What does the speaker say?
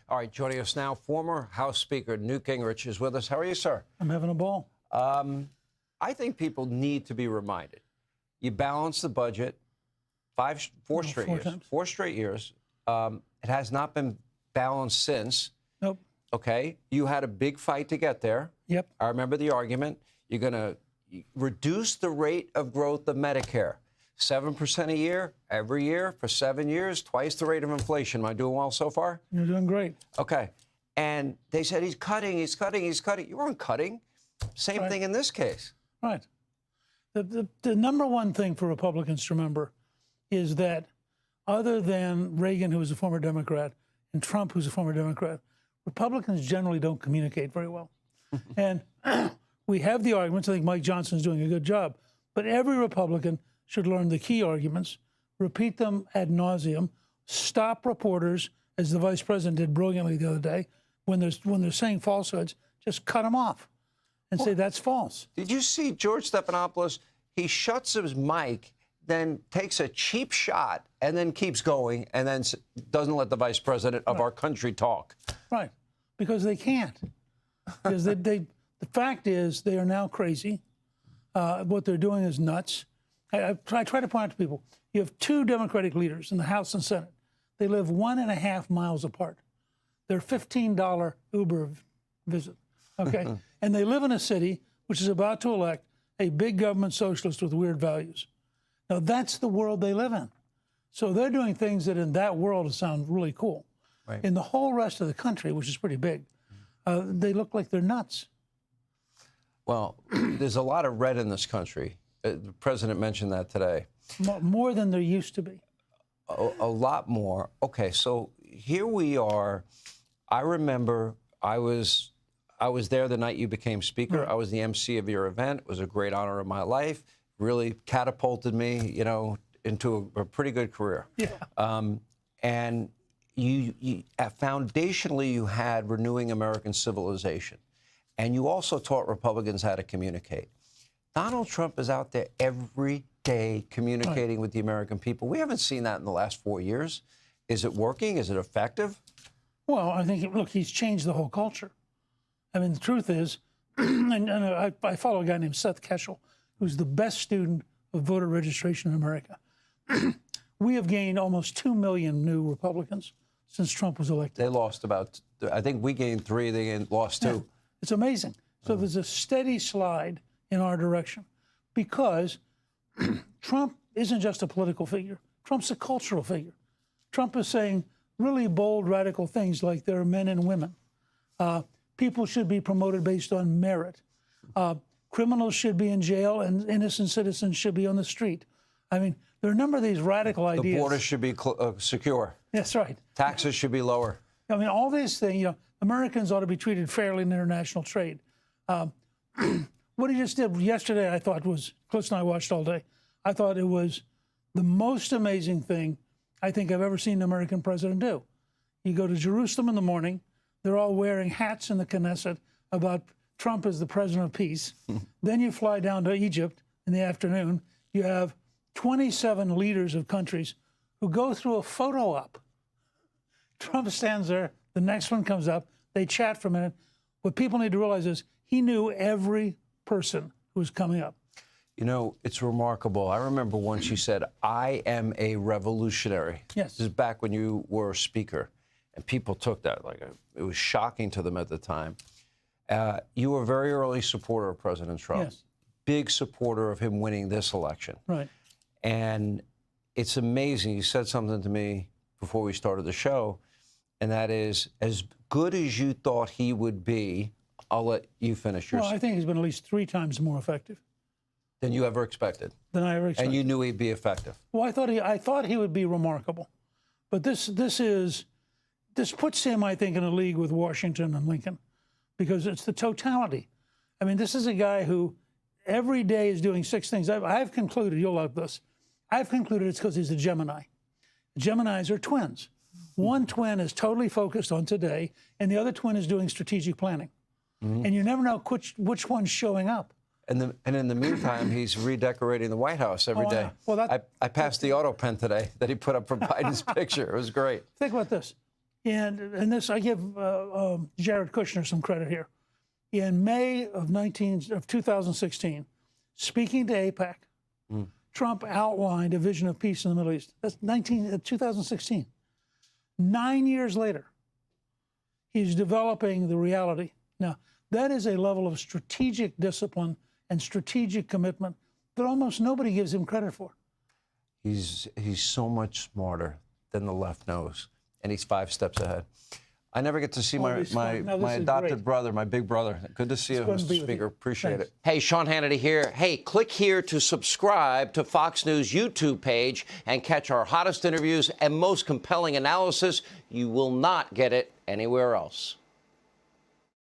All right, joining us now, former House Speaker Newt Gingrich is with us. How are you, sir? I'm having a ball. I think people need to be reminded. You balance the budget four straight years. It has not been balanced since. Nope. Okay. You had a big fight to get there. Yep. I remember the argument. You're going to reduce the rate of growth of Medicare. 7% a year, every year, for 7 years, twice the rate of inflation. Am I doing well so far? You're doing great. Okay. And they said, he's cutting. You weren't cutting. Same thing in this case. Right. The number one thing for Republicans to remember is that other than Reagan, who was a former Democrat, and Trump, who's a former Democrat, Republicans generally don't communicate very well. And we have the arguments. I think Mike Johnson's doing a good job. But every Republican should learn the key arguments, repeat them ad nauseum, stop reporters, as the vice president did brilliantly the other day, when they're saying falsehoods, just cut them off and say that's false. Did you see George Stephanopoulos? He shuts his mic, then takes a cheap shot, and then keeps going, and then doesn't let the vice president of our country talk. Right, because they can't. Because the fact is, they are now crazy. What they're doing is nuts. I try to point out to people, you have two Democratic leaders in the House and Senate. They live 1.5 miles apart. They're $15 Uber visit, okay? And they live in a city which is about to elect a big government socialist with weird values. Now, that's the world they live in. So they're doing things that in that world sound really cool. Right. In the whole rest of the country, which is pretty big, they look like they're nuts. Well, there's a lot of red in this country. The president mentioned that today. More than there used to be. A lot more. Okay, so here we are. I remember I was there the night you became speaker. Right. I was the MC of your event. It was a great honor of my life. Really catapulted me, into a pretty good career. Yeah. And you foundationally, you had renewing American civilization. And you also taught Republicans how to communicate. Donald Trump is out there every day communicating with the American people. We haven't seen that in the last 4 years. Is it working? Is it effective? Well, I think, look, he's changed the whole culture. I mean, the truth is, and I follow a guy named Seth Keshel, who's the best student of voter registration in America. We have gained almost 2 million new Republicans since Trump was elected. They lost I think we gained 3, they lost 2. Yeah, it's amazing. So there's a steady slide in our direction because Trump isn't just a political figure. Trump's a cultural figure. Trump is saying really bold, radical things like there are men and women. People should be promoted based on merit. Criminals should be in jail and innocent citizens should be on the street. I mean, there are a number of these radical ideas. The border should be secure. That's right. Taxes should be lower. I mean, all these things, Americans ought to be treated fairly in international trade. What he just did yesterday, I thought was, Cliff and I watched all day, I thought it was the most amazing thing I think I've ever seen an American president do. You go to Jerusalem in the morning, they're all wearing hats in the Knesset about Trump as the president of peace. Then you fly down to Egypt in the afternoon. You have 27 leaders of countries who go through a photo op. Trump stands there, the next one comes up, they chat for a minute. What people need to realize is he knew every person who was coming up. It's remarkable. I remember once you said, I am a revolutionary. Yes. This is back when you were a speaker. And people took that it was shocking to them at the time. You were a very early supporter of President Trump. Yes. Big supporter of him winning this election. Right. And it's amazing. You said something to me before we started the show, and that is, as good as you thought he would be, I'll let you finish yours. Well, I think he's been at least 3 times more effective. Than you ever expected. Than I ever expected. And you knew he'd be effective. Well, I thought he would be remarkable. But this puts him, I think, in a league with Washington and Lincoln, because it's the totality. I mean, this is a guy who every day is doing 6 things. I've concluded, you'll love this, I've concluded it's because he's a Gemini. Geminis are twins. One twin is totally focused on today, and the other twin is doing strategic planning. And you never know which one's showing up. And in the meantime, he's redecorating the White House every day. Well, I passed the auto pen today that he put up for Biden's picture. It was great. Think about this. And this, I give Jared Kushner some credit here. In May of 2016, speaking to AIPAC, Trump outlined a vision of peace in the Middle East. That's 2016. 9 years later, he's developing the reality. Now, that is a level of strategic discipline and strategic commitment that almost nobody gives him credit for. He's so much smarter than the left knows, and he's 5 steps ahead. I never get to see my adopted brother, my big brother. Good to see you, Mr. Speaker. Appreciate it. Hey, Sean Hannity here. Hey, click here to subscribe to Fox News YouTube page and catch our hottest interviews and most compelling analysis. You will not get it anywhere else.